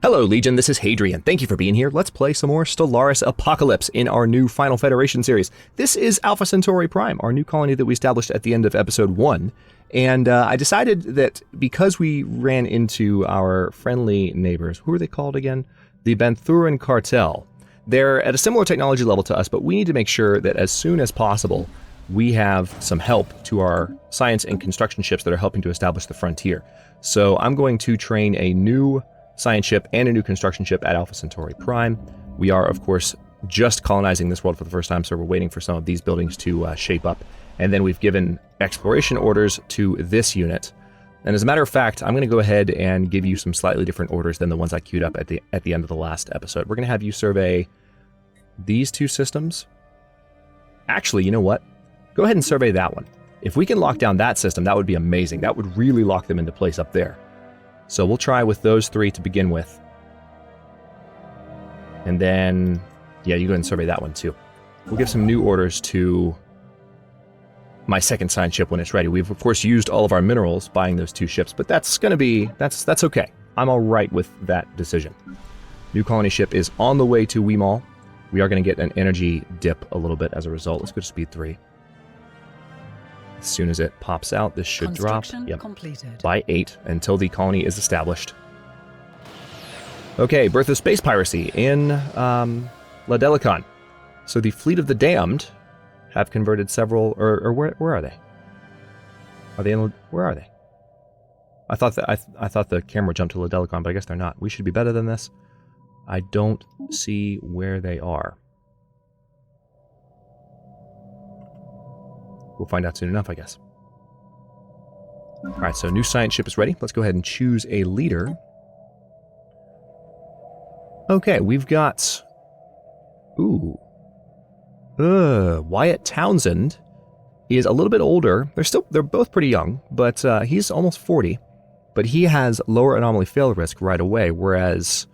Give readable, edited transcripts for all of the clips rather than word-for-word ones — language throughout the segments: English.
Hello Legion, this is Hadrian. Thank you for being here. Let's play some more Stellaris Apocalypse in our new Final Federation series. This is Alpha Centauri Prime, our new colony that we established at the end of episode 1. And I decided that because we ran into our friendly neighbors, who are they called again? The Banthuran Cartel. They're at a similar technology level to us, but we need to make sure that as soon as possible, we have some help to our science and construction ships that are helping to establish the frontier. So I'm going to train a new science ship and a new construction ship at Alpha Centauri Prime. We are, of course, just colonizing this world for the first time, so we're waiting for some of these buildings to shape up. And then we've given exploration orders to this unit. And as a matter of fact, I'm going to go ahead and give you some slightly different orders than the ones I queued up at the end of the last episode. We're going to have you survey these two systems. Actually, you know what? Go ahead and survey that one. If we can lock down that system, that would be amazing. That would really lock them into place up there. So we'll try with those three to begin with. And then, yeah, you go ahead and survey that one too. We'll give some new orders to my second science ship when it's ready. We've, of course, used all of our minerals buying those two ships, but that's going to be, that's okay. I'm all right with that decision. New colony ship is on the way to Weemall. We are going to get an energy dip a little bit as a result. Let's go to speed 3. As soon as it pops out, this should drop by 8 until the colony is established. Okay, birth of space piracy in Ladelicon. So the fleet of the damned have converted several, or where are they? Are they in? Where are they? I thought that I thought the camera jumped to Ladelicon, but I guess they're not. We should be better than this. I don't see where they are. We'll find out soon enough, I guess. Alright, so new science ship is ready. Let's go ahead and choose a leader. Okay, we've got... Ooh. Wyatt Townsend is a little bit older. They're both pretty young, but he's almost 40. But he has lower anomaly fail risk right away, whereas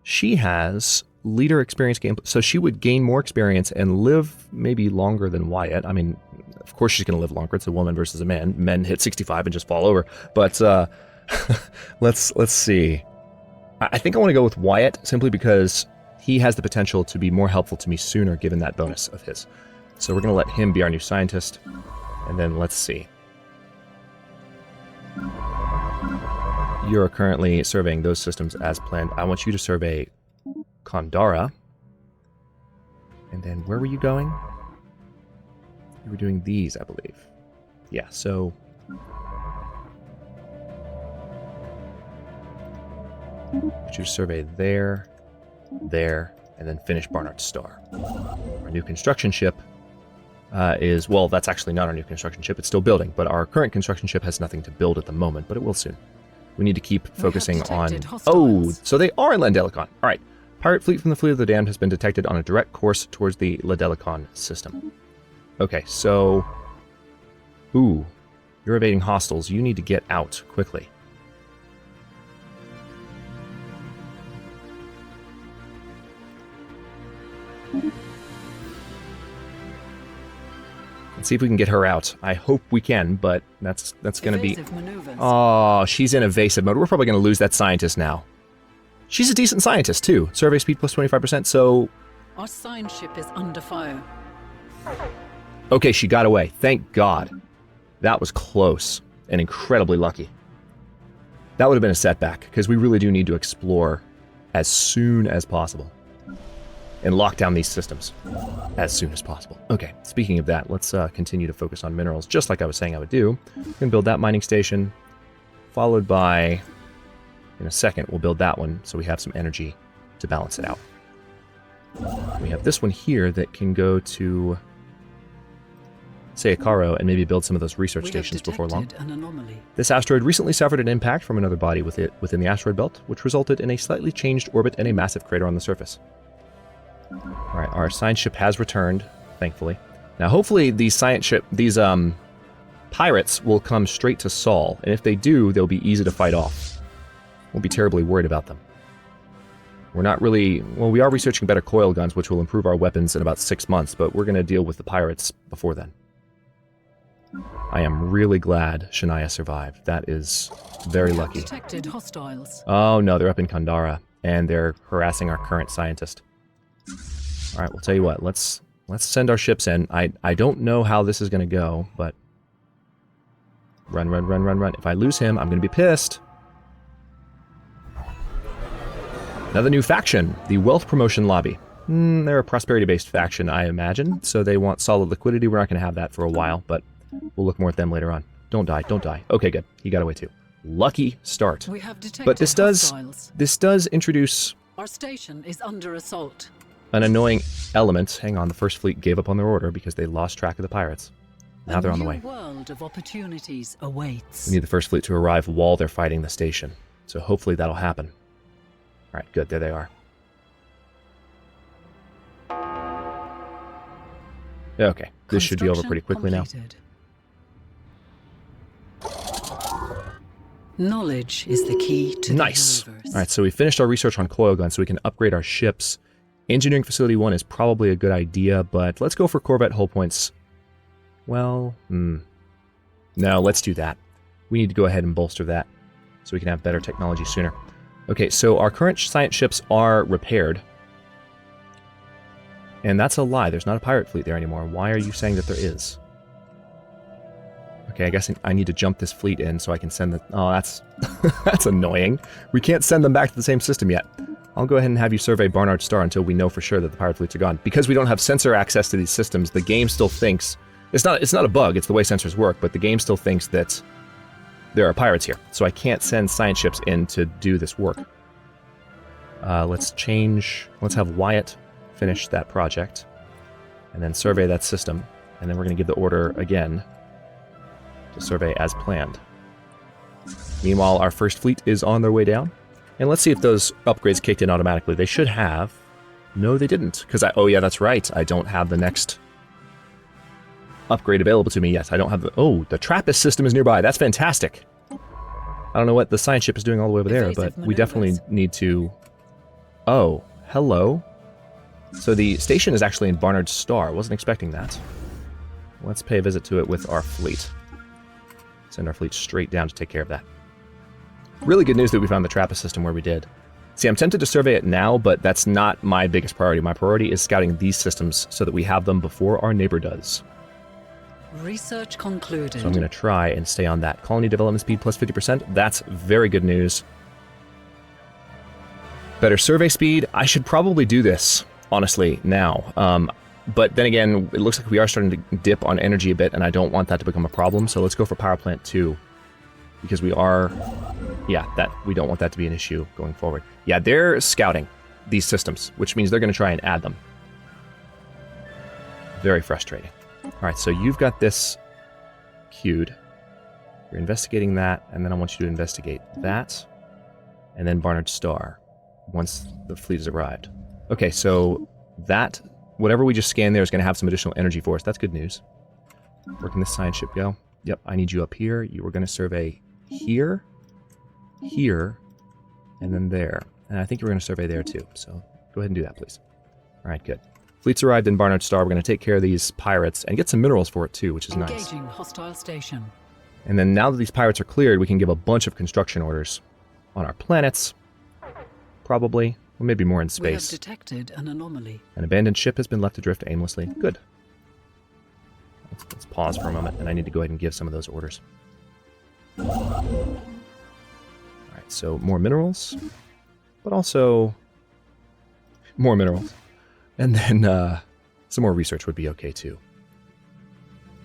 she has leader experience gain. So she would gain more experience and live maybe longer than Wyatt. I mean, of course she's going to live longer. It's a woman versus a man. Men hit 65 and just fall over. But let's see. I think I want to go with Wyatt simply because he has the potential to be more helpful to me sooner given that bonus of his. So we're going to let him be our new scientist. And then let's see. You're currently surveying those systems as planned. I want you to survey Kandara. And then where were you going? You were doing these, I believe. Yeah, so... I should survey there, and then finish Barnard's Star. Our new construction ship is... Well, that's actually not our new construction ship. It's still building, but our current construction ship has nothing to build at the moment, but it will soon. We need to keep focusing on... Oh, so they are in Ladelicon. All right. Pirate fleet from the Fleet of the Damned has been detected on a direct course towards the Ladelicon system. Okay, so... Ooh. You're evading hostiles. You need to get out quickly. Let's see if we can get her out. I hope we can, but that's going to be... Oh, she's in evasive mode. We're probably going to lose that scientist now. She's a decent scientist, too. Survey speed plus 25%, so... Our science ship is under fire. Okay, she got away. Thank God. That was close and incredibly lucky. That would have been a setback, because we really do need to explore as soon as possible. And lock down these systems as soon as possible. Okay, speaking of that, let's continue to focus on minerals, just like I was saying I would do. We're going to build that mining station, followed by... In a second, we'll build that one so we have some energy to balance it out. We have this one here that can go to Sayakaro and maybe build some of those research stations before long. This asteroid recently suffered an impact from another body within the asteroid belt, which resulted in a slightly changed orbit and a massive crater on the surface. Alright, our science ship has returned, thankfully. Now hopefully these pirates will come straight to Sol, and if they do, they'll be easy to fight off. Won't be terribly worried about them. We're not really... Well, we are researching better coil guns, which will improve our weapons in about 6 months, but we're going to deal with the pirates before then. I am really glad Shania survived. That is very lucky. Detected hostiles. Oh no, they're up in Kandara. and they're harassing our current scientist. All right, we'll tell you what. Let's send our ships in. I don't know how this is going to go, but run, run, run, run, run. If I lose him, I'm going to be pissed. Another new faction, the Wealth Promotion Lobby. They're a prosperity-based faction, I imagine, so they want solid liquidity. We're not going to have that for a while, but we'll look more at them later on. Don't die, don't die. Okay, good. He got away too. Lucky start. We have detected But this does introduce Our station is under assault. an annoying element. Hang on, the First Fleet gave up on their order because they lost track of the pirates. Now they're on the way. A new world of opportunities awaits. We need the First Fleet to arrive while they're fighting the station, so hopefully that'll happen. All right, good. There they are. Okay, this should be over pretty quickly completed. Knowledge is the key to Nice. the universe. All right, so we finished our research on coil guns, so we can upgrade our ships. Engineering Facility 1 is probably a good idea, but let's go for Corvette hull points. Well, no, let's do that. We need to go ahead and bolster that so we can have better technology sooner. Okay, so our current science ships are repaired. And that's a lie. There's not a pirate fleet there anymore. Why are you saying that there is? Okay, I guess I need to jump this fleet in so I can send the... Oh, that's that's annoying. We can't send them back to the same system yet. I'll go ahead and have you survey Barnard Star until we know for sure that the pirate fleets are gone. Because we don't have sensor access to these systems, the game still thinks... It's not a bug, it's the way sensors work, but the game still thinks that there are pirates here. So I can't send science ships in to do this work. Let's have Wyatt finish that project, and then survey that system, and then we're going to give the order again to survey as planned. Meanwhile, our first fleet is on their way down, and let's see if those upgrades kicked in automatically. They should have. No, they didn't, because oh yeah, that's right, I don't have the next upgrade available to me. Yes, I don't have the... Oh, the Trappist system is nearby. That's fantastic. I don't know what the science ship is doing all the way over there, but we definitely need to... Oh, hello. So the station is actually in Barnard Star. Wasn't expecting that. Let's pay a visit to it with our fleet. Send our fleet straight down to take care of that. Really good news that we found the Trappist system where we did. See, I'm tempted to survey it now, but that's not my biggest priority. My priority is scouting these systems so that we have them before our neighbor does. Research concluded. So I'm going to try and stay on that. Colony development speed plus 50%. That's very good news. Better survey speed. I should probably do this, honestly, now. But then again, it looks like we are starting to dip on energy a bit, and I don't want that to become a problem. So let's go for Power Plant 2. Because we are... Yeah, we don't want that to be an issue going forward. Yeah, they're scouting these systems, which means they're going to try and add them. Very frustrating. Alright, so you've got this queued. You're investigating that, and then I want you to investigate that, and then Barnard Star, once the fleet has arrived. Okay, so that, whatever we just scanned there is going to have some additional energy for us. That's good news. Where can this science ship go? Yep, I need you up here. You were going to survey here, here, and then there. And I think you were going to survey there too, so go ahead and do that, please. Alright, good. Fleet's arrived in Barnard Star. We're going to take care of these pirates and get some minerals for it too, which is nice. Engaging hostile station. And then now that these pirates are cleared, we can give a bunch of construction orders on our planets. Probably. Or maybe more in space. We have detected an anomaly. An abandoned ship has been left adrift aimlessly. Good. Let's pause for a moment, and I need to go ahead and give some of those orders. Alright, so more minerals, but also more minerals. And then some more research would be okay too.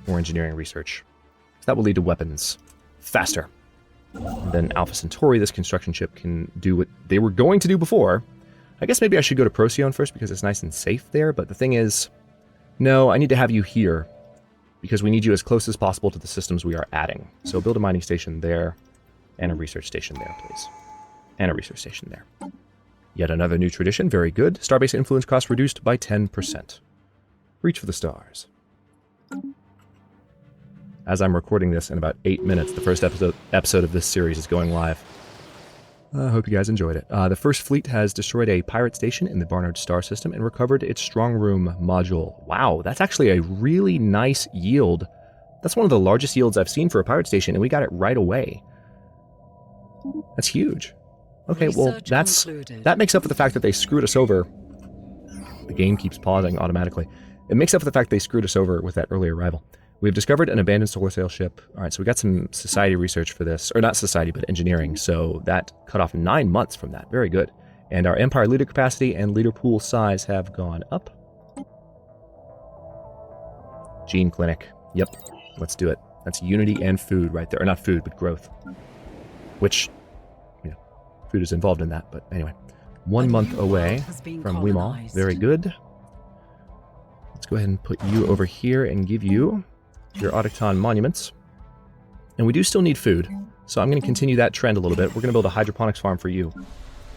More engineering research. That will lead to weapons faster. And then Alpha Centauri, this construction ship, can do what they were going to do before. I guess maybe I should go to Procyon first because it's nice and safe there, but the thing is, no, I need to have you here because we need you as close as possible to the systems we are adding. So build a mining station there, and a research station there, please. And a research station there. Yet another new tradition, very good. Starbase influence cost reduced by 10%. Reach for the stars. As I'm recording this in about 8 minutes, the first episode of this series is going live. I hope you guys enjoyed it. The first fleet has destroyed a pirate station in the Barnard Star system and recovered its strong room module. Wow, that's actually a really nice yield. That's one of the largest yields I've seen for a pirate station, and we got it right away. That's huge. Okay, well, that makes up for the fact that they screwed us over. The game keeps pausing automatically. It makes up for the fact they screwed us over with that early arrival. We've discovered an abandoned solar sail ship. All right, so we got some society research for this. Or not society, but engineering. So that cut off 9 months from that. Very good. And our Empire leader capacity and leader pool size have gone up. Gene clinic. Yep, let's do it. That's unity and food right there. Or not food, but growth. Which, you know, food is involved in that. But anyway, 1 month away from Weemaw. Very good. Let's go ahead and put you over here and give you your Autochton monuments. And we do still need food, so I'm going to continue that trend a little bit. We're going to build a hydroponics farm for you.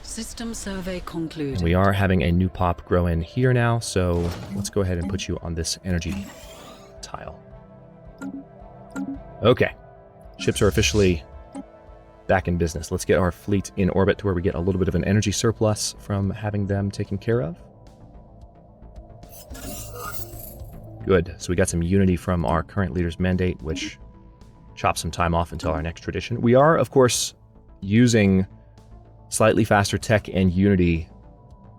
System survey concluded. And we are having a new pop grow in here now, so let's go ahead and put you on this energy tile. Okay. Ships are officially back in business. Let's get our fleet in orbit to where we get a little bit of an energy surplus from having them taken care of. Good. So we got some unity from our current leader's mandate, which chops some time off until our next tradition. We are, of course, using slightly faster tech and unity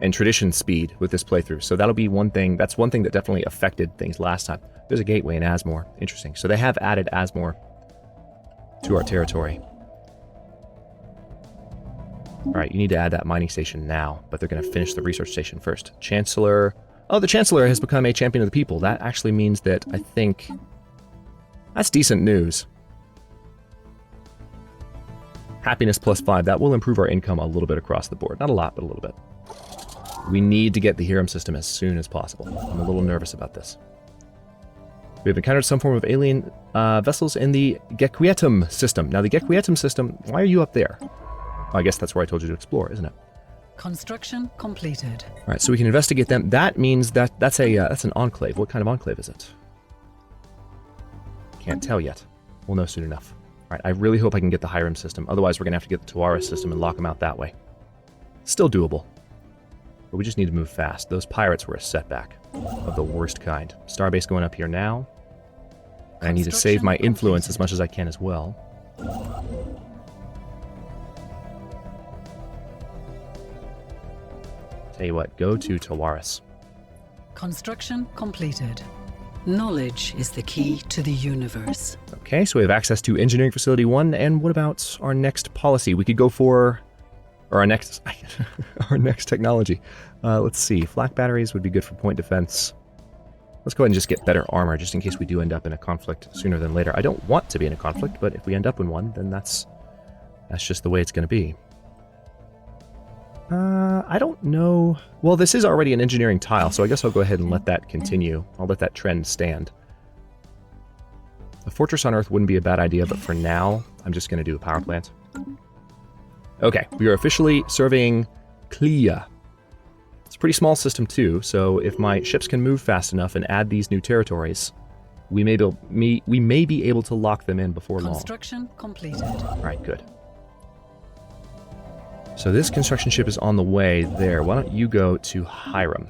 and tradition speed with this playthrough. So that'll be one thing. That's one thing that definitely affected things last time. There's a gateway in Asmore. Interesting. So they have added Asmore to our territory. All right, you need to add that mining station now, but they're going to finish the research station first. Chancellor... Oh, the Chancellor has become a champion of the people. That actually means that I think... That's decent news. Happiness +5. That will improve our income a little bit across the board. Not a lot, but a little bit. We need to get the Hiram system as soon as possible. I'm a little nervous about this. We have encountered some form of alien vessels in the Gequietum system. Now, the Gequietum system, why are you up there? Well, I guess that's where I told you to explore, isn't it? Construction completed. All right, so we can investigate them. That means that that's an enclave. What kind of enclave is it? Can't tell yet. We'll know soon enough. All right, I really hope I can get the Hiram system. Otherwise, we're going to have to get the Taurus system and lock them out that way. Still doable. But we just need to move fast. Those pirates were a setback of the worst kind. Starbase going up here now. And I need to save my influence as much as I can as well. Tell you what, go to Taurus. Construction completed. Knowledge is the key to the universe. Okay, so we have access to Engineering Facility 1, and what about our next policy? We could go for... Or our next... our next technology. Let's see, flak batteries would be good for point defense. Let's go ahead and just get better armor, just in case we do end up in a conflict sooner than later. I don't want to be in a conflict, but if we end up in one, then that's just the way it's going to be. I don't know. Well, this is already an engineering tile, so I guess I'll go ahead and let that continue. I'll let that trend stand. A fortress on Earth wouldn't be a bad idea, but for now, I'm just going to do a power plant. Okay, we are officially surveying Clea. It's a pretty small system too, so if my ships can move fast enough and add these new territories, we may be able to lock them in before long. Construction completed. All right, good. So this construction ship is on the way there. Why don't you go to Hiram?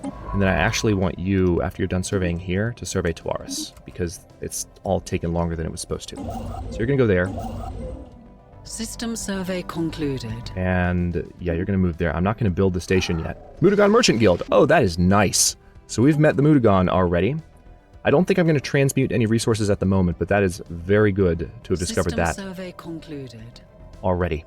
And then I actually want you, after you're done surveying here, to survey Taurus, because it's all taken longer than it was supposed to. So you're going to go there. System survey concluded. And yeah, you're going to move there. I'm not going to build the station yet. Mutagon Merchant Guild. Oh, that is nice. So we've met the Mutagon already. I don't think I'm going to transmute any resources at the moment, but that is very good to have discovered that. System survey concluded. Already.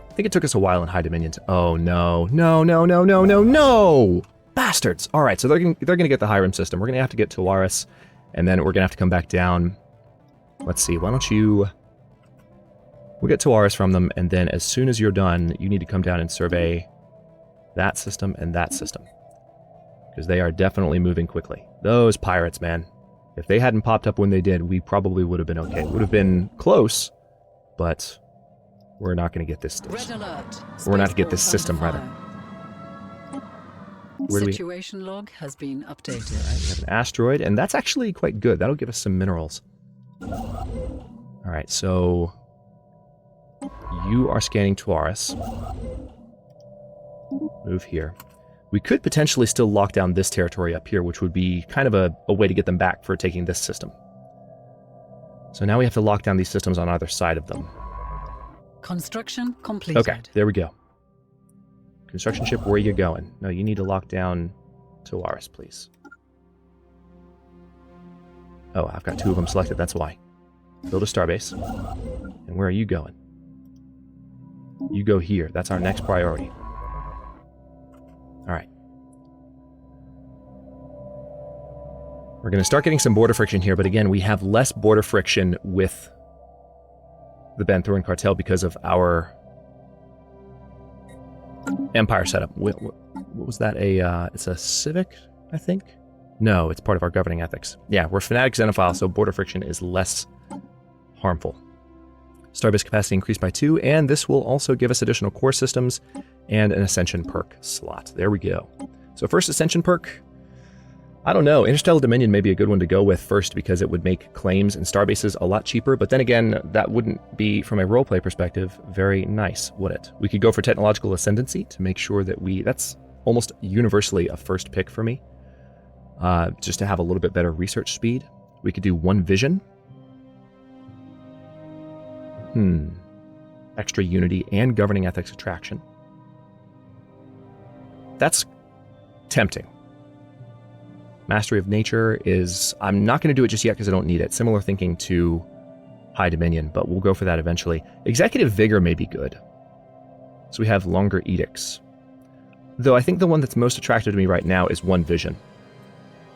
I think it took us a while in High Dominion to... Oh, no. No, no, no, no, no, no! Bastards! Alright, so they're gonna get the Hiram system. We're gonna have to get Taurus, and then we're gonna have to come back down. Let's see, why don't you... We'll get Taurus from them, and then as soon as you're done, you need to come down and survey that system and that system. Because they are definitely moving quickly. Those pirates, man. If they hadn't popped up when they did, we probably would have been okay. Would have been close, but we're not going to get this. Red alert. We're not to get this system, rather. Situation log has been updated. Right, we have an asteroid, and that's actually quite good. That'll give us some minerals. All right, so you are scanning Taurus. Move here. We could potentially still lock down this territory up here, which would be kind of a way to get them back for taking this system. So now we have to lock down these systems on either side of them. Construction completed. Okay, there we go. Construction ship, where are you going? No, you need to lock down Taurus, please. Oh, I've got 2 of them selected, that's why. Build a starbase. And where are you going? You go here. That's our next priority. Alright. We're going to start getting some border friction here, but again, we have less border friction with the Banthoran cartel because of our empire setup. What was that? It's a civic, I think? No, it's part of our governing ethics. Yeah, we're fanatic xenophiles, so border friction is less harmful. Starbase capacity increased by 2, and this will also give us additional core systems and an ascension perk slot. There we go. So first ascension perk, I don't know. Interstellar Dominion may be a good one to go with first because it would make claims and starbases a lot cheaper, but then again, that wouldn't be, from a roleplay perspective, very nice, would it? We could go for technological ascendancy to make sure that that's almost universally a first pick for me, just to have a little bit better research speed. We could do 1 vision. Extra unity and governing ethics attraction. That's tempting. Mastery of Nature is... I'm not going to do it just yet because I don't need it. Similar thinking to High Dominion, but we'll go for that eventually. Executive Vigor may be good. So we have longer edicts. Though I think the one that's most attractive to me right now is 1 vision.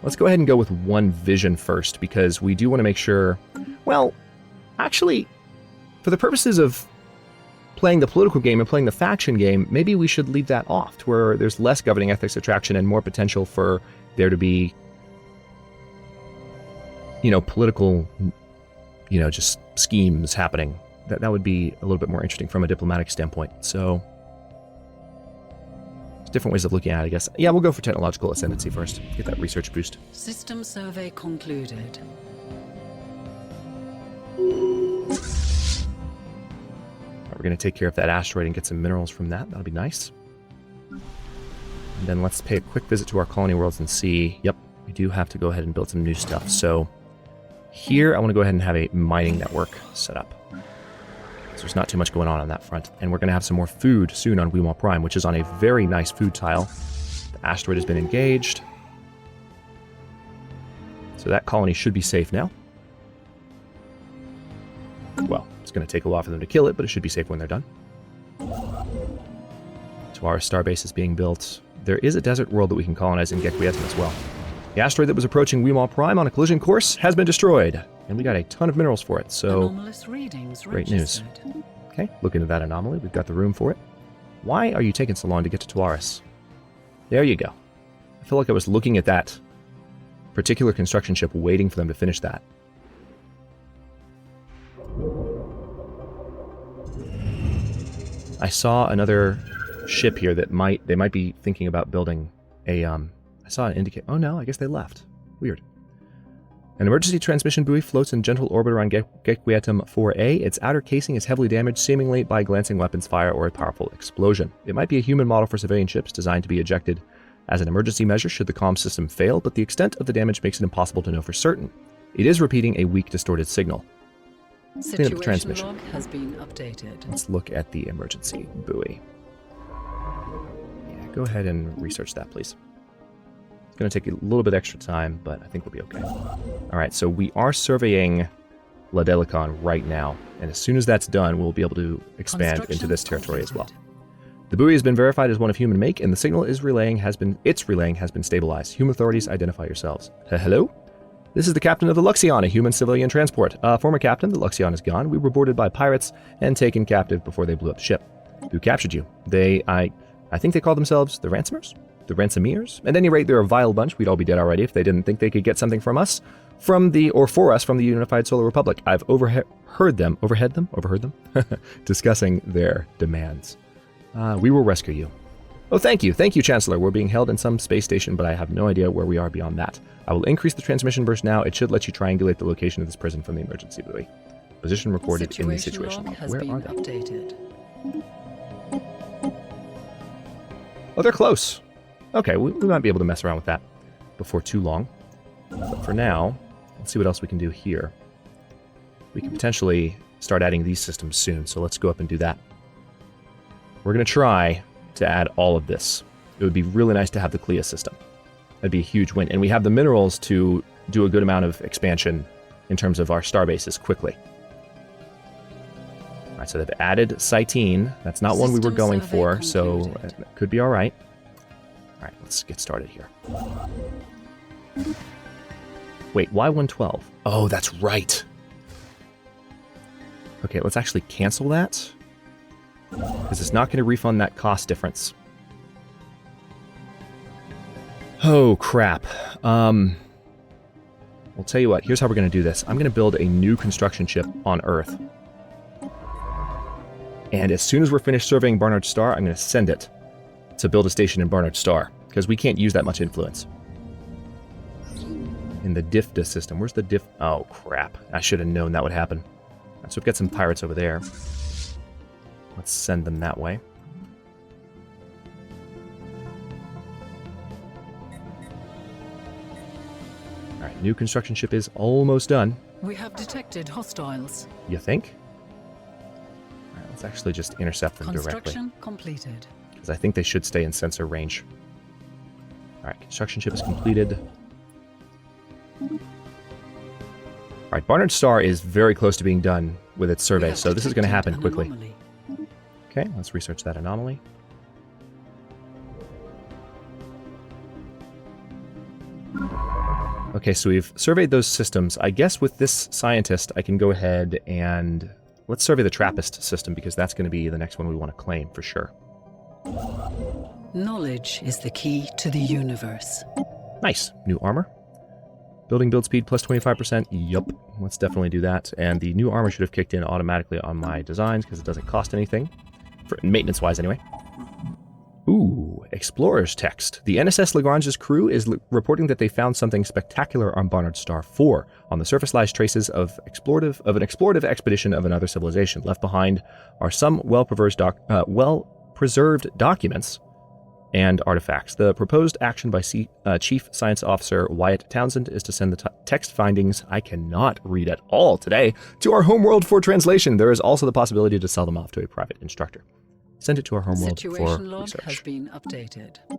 Let's go ahead and go with 1 vision first because we do want to make sure... Well, actually, for the purposes of playing the political game and playing the faction game, maybe we should leave that off to where there's less governing ethics attraction and more potential for there to be, political, just schemes happening. That would be a little bit more interesting from a diplomatic standpoint. So, there's different ways of looking at it, I guess. Yeah, we'll go for technological ascendancy first. Get that research boost. System survey concluded. We're going to take care of that asteroid and get some minerals from that. That'll be nice. And then let's pay a quick visit to our colony worlds and see... Yep, we do have to go ahead and build some new stuff. So here I want to go ahead and have a mining network set up. So there's not too much going on that front. And we're going to have some more food soon on Weimar Prime, which is on a very nice food tile. The asteroid has been engaged. So that colony should be safe now. Well, it's going to take a while for them to kill it, but it should be safe when they're done. Taurus starbase is being built. There is a desert world that we can colonize in Eschewing as well. The asteroid that was approaching Weimar Prime on a collision course has been destroyed, and we got a ton of minerals for it, so anomalous readings great news. Okay, look into that anomaly. We've got the room for it. Why are you taking so long to get to Taurus? There you go. I feel like I was looking at that particular construction ship waiting for them to finish that. I saw another ship here that they might be thinking about building a I saw an indicate. Oh no, I guess they left. Weird. An emergency transmission buoy floats in gentle orbit around Eschewing 4A. Its outer casing is heavily damaged, seemingly by glancing weapons fire or a powerful explosion. It might be a human model for civilian ships designed to be ejected as an emergency measure should the comm system fail, but the extent of the damage makes it impossible to know for certain. It is repeating a weak, distorted signal. Clean up the transmission. Log has been updated. Let's look at the emergency buoy. Yeah, go ahead and research that, please. It's going to take a little bit extra time, but I think we'll be okay. All right, so we are surveying La Delicon right now, and as soon as that's done, we'll be able to expand into this territory as well. The buoy has been verified as one of human make, and the signal its relaying has been stabilized. Human authorities, identify yourselves. Hello? This is the captain of the Luxion, a human civilian transport. Former captain, the Luxion is gone. We were boarded by pirates and taken captive before they blew up the ship. Who captured you? I think they called themselves the Ransomers? The Ransomeers? At any rate, they're a vile bunch. We'd all be dead already if they didn't think they could get something from us, for us from the Unified Solar Republic. I've overheard them, discussing their demands. We will rescue you. Oh, thank you, Chancellor. We're being held in some space station, but I have no idea where we are beyond that. I will increase the transmission burst now. It should let you triangulate the location of this prison from the emergency buoy. Position recorded in the situation log. Where are they? Updated. Oh, they're close. Okay, we might be able to mess around with that before too long. But for now, let's see what else we can do here. We can potentially start adding these systems soon, so let's go up and do that. We're going to try to add all of this. It would be really nice to have the Clea system. That'd be a huge win. And we have the minerals to do a good amount of expansion in terms of our star bases quickly. All right, so they've added Cytine. That's not one we were going for, so it could be all right. All right, let's get started here. Wait, why 112? Oh, that's right. Okay, let's actually cancel that, because it's not going to refund that cost difference. Oh, crap. We'll tell you what, here's how we're going to do this. I'm going to build a new construction ship on Earth. And as soon as we're finished surveying Barnard Star, I'm going to send it to build a station in Barnard Star, because we can't use that much influence. In the DIFDA system. Where's the diff... Oh, crap. I should have known that would happen. Right, so we've got some pirates over there. Let's send them that way. Alright, new construction ship is almost done. We have detected hostiles. You think? Alright, let's actually just intercept them directly. Construction completed. Because I think they should stay in sensor range. Alright, construction ship is completed. Alright, Barnard Star is very close to being done with its survey, so this is going to happen quickly. Anomaly. Okay, let's research that anomaly. Okay, so we've surveyed those systems. I guess with this scientist, I can go ahead and... Let's survey the Trappist system, because that's going to be the next one we want to claim, for sure. Knowledge is the key to the universe. Nice. New armor. Building build speed plus 25%. Yup. Let's definitely do that. And the new armor should have kicked in automatically on my designs, because it doesn't cost anything. For maintenance-wise, anyway. Ooh, Explorer's text. The NSS Lagrange's crew is reporting that they found something spectacular on Barnard Star 4. On the surface lies traces of an explorative expedition of another civilization. Left behind are some well-preserved documents and artifacts. The proposed action by Chief Science Officer Wyatt Townsend is to send the text findings, I cannot read at all today, to our homeworld for translation. There is also the possibility to sell them off to a private instructor. Send it to our homeworld for Situation log research. has been updated. Right,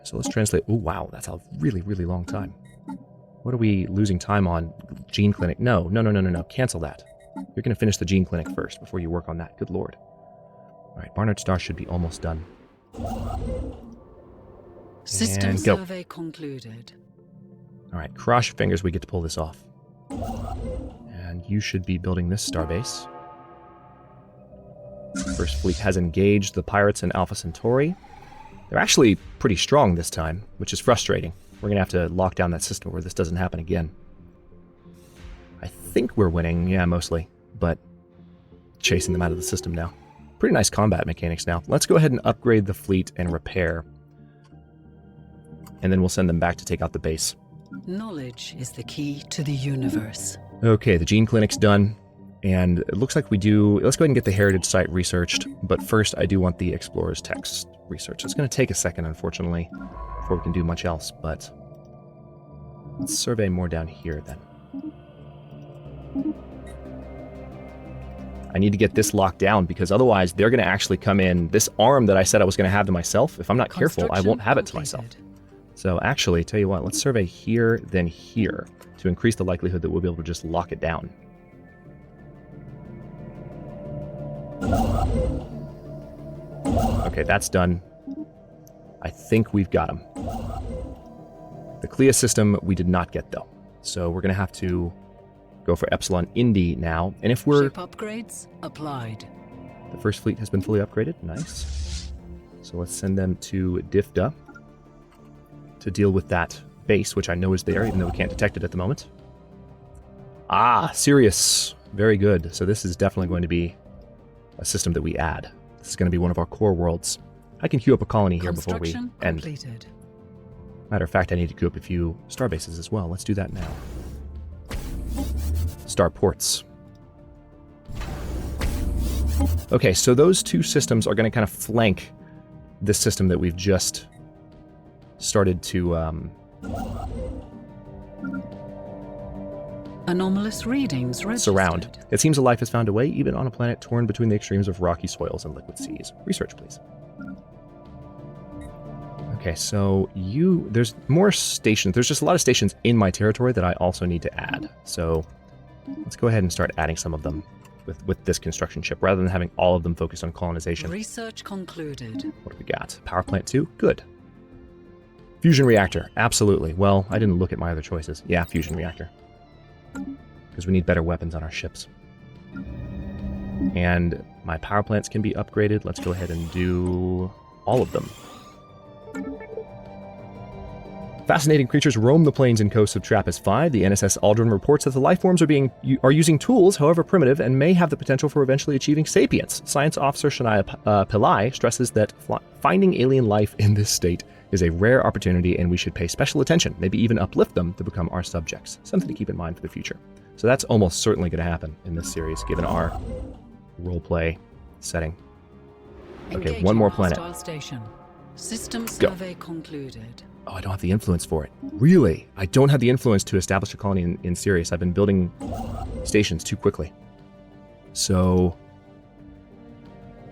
so let's translate. Oh, wow, that's a really, really long time. What are we losing time on? Gene Clinic. No. Cancel that. You're going to finish the Gene Clinic first before you work on that. Good lord. All right, Barnard Star should be almost done. System And go. survey concluded. All right, cross your fingers we get to pull this off. And you should be building this starbase. First Fleet has engaged the pirates in Alpha Centauri. They're actually pretty strong this time, which is frustrating. We're going to have to lock down that system where this doesn't happen again. I think we're winning, yeah, mostly, but chasing them out of the system now. Pretty nice combat mechanics now. Let's go ahead and upgrade the fleet and repair. And then we'll send them back to take out the base. Knowledge is the key to the universe. Okay, the Gene Clinic's done. And it looks like we do... Let's go ahead and get the heritage site researched. But first, I do want the explorer's text research. It's going to take a second, unfortunately, before we can do much else. But let's survey more down here, then. I need to get this locked down, because otherwise they're going to actually come in. This arm that I said I was going to have to myself, if I'm not careful, I won't have it to myself. So actually, tell you what, let's survey here, then here, to increase the likelihood that we'll be able to just lock it down. Okay, that's done. I think we've got them. The Clea system we did not get, though. So we're going to have to go for Epsilon Indy now. And if we're... Ship upgrades applied. The first fleet has been fully upgraded. Nice. So let's send them to DIFDA to deal with that base, which I know is there, even though we can't detect it at the moment. Ah, Sirius. Very good. So this is definitely going to be a system that we add. This is going to be one of our core worlds. I can queue up a colony here before we end. Completed. Matter of fact, I need to queue up a few star bases as well. Let's do that now. Star ports. Okay, so those two systems are going to kind of flank this system that we've just started to Anomalous readings registered. Surround. It seems a life has found a way, even on a planet torn between the extremes of rocky soils and liquid seas. Research, please. Okay, so there's more stations. There's just a lot of stations in my territory that I also need to add. So let's go ahead and start adding some of them with this construction ship, rather than having all of them focused on colonization. Research concluded. What do we got? Power plant 2? Good. Fusion reactor. Absolutely. Well, I didn't look at my other choices. Yeah, fusion reactor. Because we need better weapons on our ships. And my power plants can be upgraded. Let's go ahead and do all of them. Fascinating creatures roam the plains and coasts of TRAPPIST-5. The NSS Aldrin reports that the lifeforms are using tools, however primitive, and may have the potential for eventually achieving sapience. Science Officer Shania Pillai stresses that finding alien life in this state is a rare opportunity, and we should pay special attention, maybe even uplift them to become our subjects. Something to keep in mind for the future. So that's almost certainly going to happen in this series, given our roleplay setting. Okay, one more planet. Station. System survey concluded. Oh, I don't have the influence for it. Really? I don't have the influence to establish a colony in Sirius. I've been building stations too quickly. So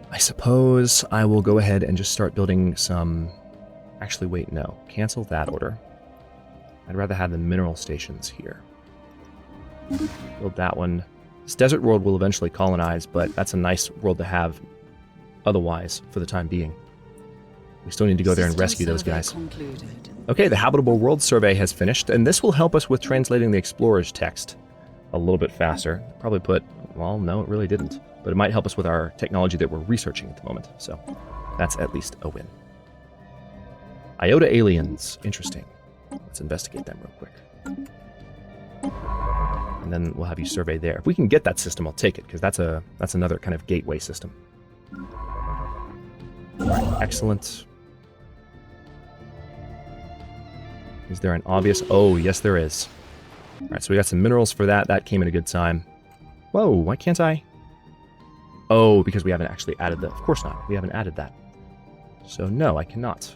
I suppose I will go ahead and just start building some... Actually, wait, no. Cancel that order. I'd rather have the mineral stations here. Build that one. This desert world will eventually colonize, but that's a nice world to have otherwise for the time being. We still need to go there and rescue those guys. Okay, the Habitable World Survey has finished, and this will help us with translating the Explorer's text a little bit faster. Probably put... Well, no, it really didn't. But it might help us with our technology that we're researching at the moment. So that's at least a win. Iota aliens. Interesting. Let's investigate them real quick. And then we'll have you survey there. If we can get that system, I'll take it, because that's another kind of gateway system. All right, excellent. Is there an obvious... Oh, yes, there is. All right, so we got some minerals for that. That came at a good time. Whoa, why can't I? Oh, because we haven't actually added that. Of course not. We haven't added that. So, no, I cannot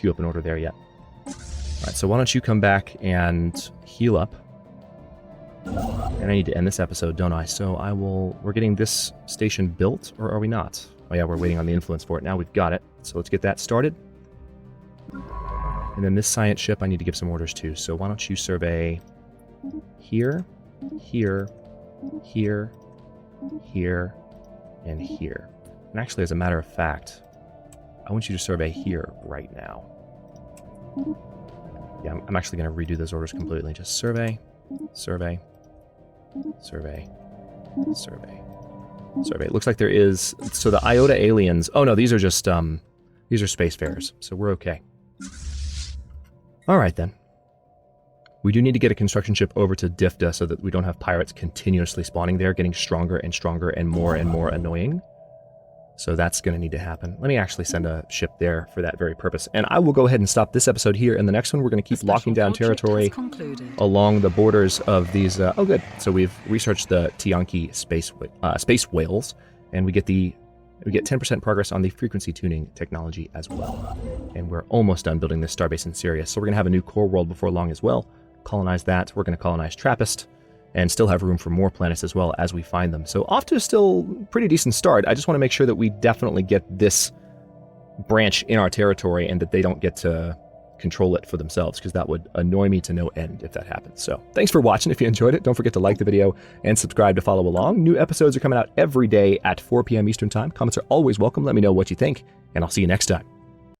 queue up an order there yet. All right, so why don't you come back and heal up. And I need to end this episode, don't I? So I will... We're getting this station built, or are we not? Oh, yeah, we're waiting on the influence for it. Now we've got it. So let's get that started. And then this science ship, I need to give some orders to. So why don't you survey here, here, here, here, and here. And actually, as a matter of fact, I want you to survey here right now. Yeah, I'm actually going to redo those orders completely. Just survey, survey, survey, survey, survey. It looks like there is... So the Iota aliens... Oh, no, these are just... These are spacefarers, so we're okay. All right, then. We do need to get a construction ship over to Difta so that we don't have pirates continuously spawning there, getting stronger and stronger and more annoying. So that's going to need to happen. Let me actually send a ship there for that very purpose. And I will go ahead and stop this episode here. And the next one, we're going to keep locking down territory along the borders of these... oh, good. So we've researched the Tianki space whales, and we get 10% progress on the frequency tuning technology as well. And we're almost done building this starbase in Sirius. So we're going to have a new core world before long as well. Colonize that. We're going to colonize TRAPPIST and still have room for more planets as well as we find them. So off to a still pretty decent start. I just want to make sure that we definitely get this branch in our territory and that they don't get to control it for themselves, because that would annoy me to no end if that happens. So thanks for watching. If you enjoyed it, don't forget to like the video and subscribe to follow along. New episodes are coming out every day at 4 p.m. Eastern Time. Comments are always welcome. Let me know what you think, and I'll see you next time.